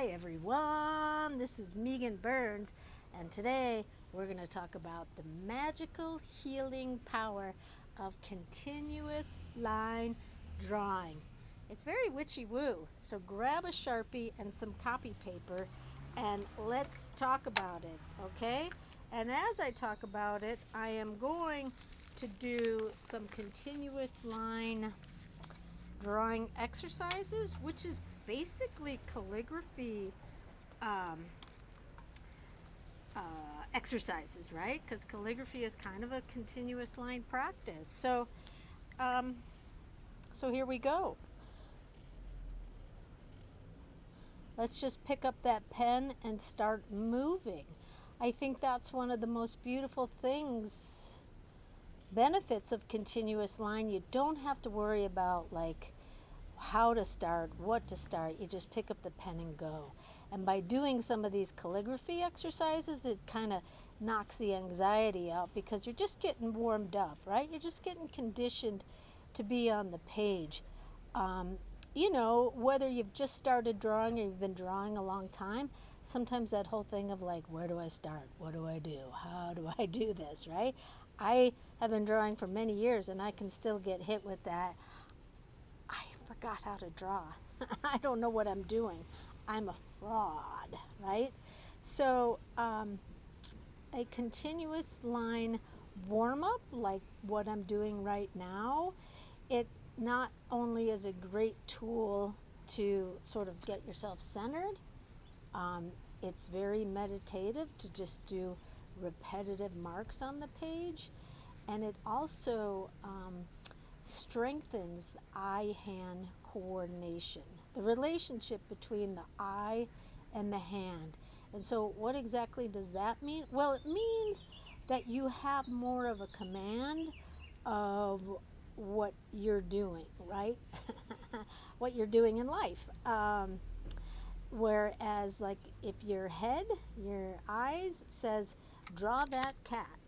Hi everyone, this is Meagan Burns, and today we're going to talk about the magical healing power of continuous line drawing. It's very witchy-woo, so grab a Sharpie and some copy paper and let's talk about it, okay? And as I talk about it, I am going to do some continuous line drawing exercises, which is basically calligraphy um, uh, exercises, right? Because calligraphy is kind of a continuous line practice. Um, so here we go. Let's just pick up that pen and start moving. I think that's one of the most beautiful things, benefits of continuous line. You don't have to worry about like how to start, what to start. You just pick up the pen and go. And by doing some of these calligraphy exercises, it kind of knocks the anxiety out because you're just getting warmed up, right? You're just getting conditioned to be on the page. Um, whether you've just started drawing or you've been drawing a long time, sometimes that whole thing of like, where do I start? What do I do? How do I do this, right? I have been drawing for many years and I can still get hit with that. I forgot how to draw. I don't know what I'm doing. I'm a fraud, right? So, a continuous line warm up, like what I'm doing right now, it not only is a great tool to sort of get yourself centered, it's very meditative to just do repetitive marks on the page, and it also strengthens the eye-hand coordination, the relationship between the eye and the hand. And so what exactly does that mean? Well, it means that you have more of a command of what you're doing, right? What you're doing in life. Whereas, like, if your head, your eyes says, draw that cat,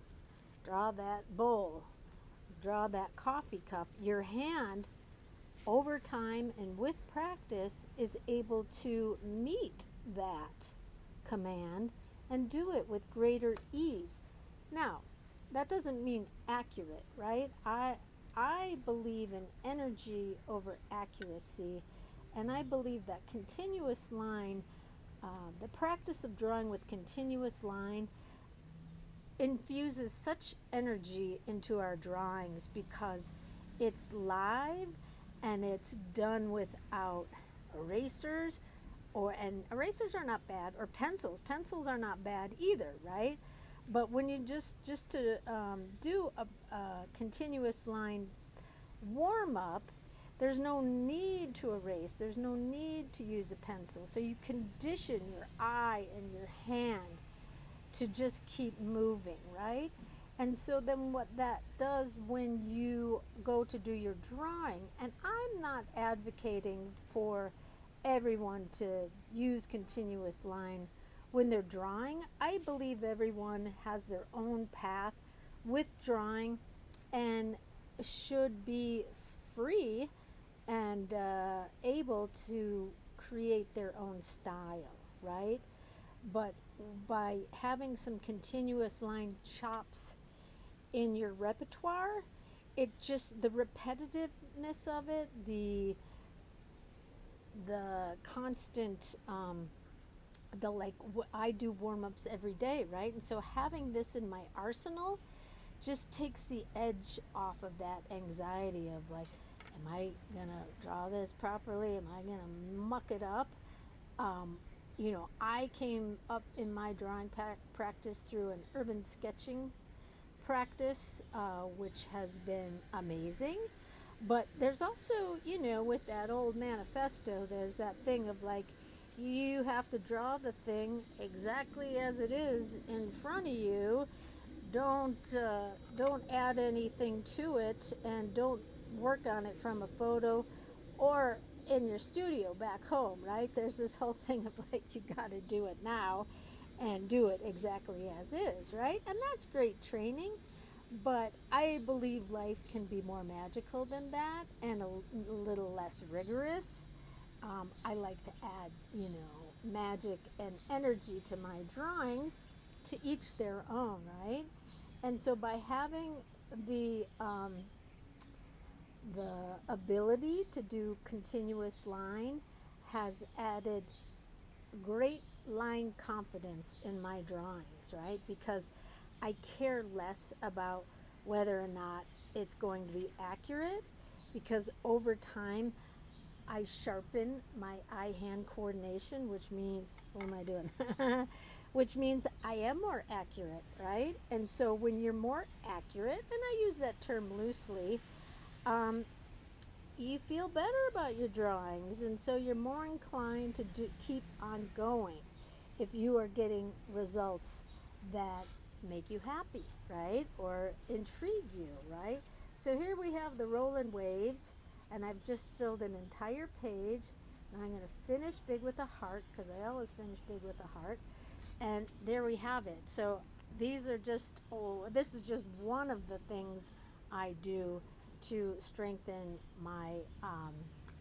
draw that bowl, draw that coffee cup, your hand over time and with practice is able to meet that command and do it with greater ease. Now, that doesn't mean accurate, right? I believe in energy over accuracy, and I believe that continuous line, the practice of drawing with continuous line infuses such energy into our drawings because it's live and it's done without erasers, and erasers are not bad, or pencils are not bad either, right? But when you just to do a continuous line warm up, there's no need to erase, there's no need to use a pencil, so you condition your eye and your hand to just keep moving, right? And so then what that does when you go to do your drawing, and I'm not advocating for everyone to use continuous line when they're drawing. I believe everyone has their own path with drawing and should be free and able to create their own style, right? But by having some continuous line chops in your repertoire, it just, the repetitiveness of it, the constant, the like, I do warm-ups every day, right? And so having this in my arsenal just takes the edge off of that anxiety of like, am I gonna draw this properly? Am I gonna muck it up? I came up in my drawing practice through an urban sketching practice, which has been amazing. But there's also, with that old manifesto, there's that thing of like, you have to draw the thing exactly as it is in front of you. Don't add anything to it, and don't work on it from a photo or in your studio back home, right? There's this whole thing of like, you got to do it now and do it exactly as is, right? And that's great training, but I believe life can be more magical than that and a little less rigorous. I like to add, magic and energy to my drawings, to each their own, right? And so by having the ability to do continuous line has added great line confidence in my drawings, right? Because I care less about whether or not it's going to be accurate, because over time I sharpen my eye-hand coordination, which means, what am I doing? Which means I am more accurate, right? And so when you're more accurate, and I use that term loosely, you feel better about your drawings, and so you're more inclined to keep on going if you are getting results that make you happy, right? Or intrigue you, right? So here we have the rolling waves, and I've just filled an entire page, and I'm going to finish big with a heart, because I always finish big with a heart. And there we have it. So these are just, this is just one of the things I do to strengthen my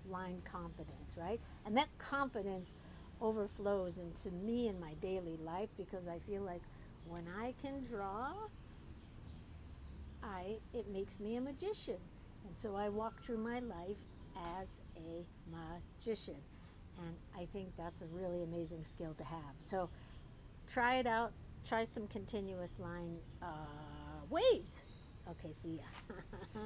line confidence, right? And that confidence overflows into me in my daily life, because I feel like when I can draw, it makes me a magician. And so I walk through my life as a magician. And I think that's a really amazing skill to have. So try it out. Try some continuous line waves. Okay, see ya.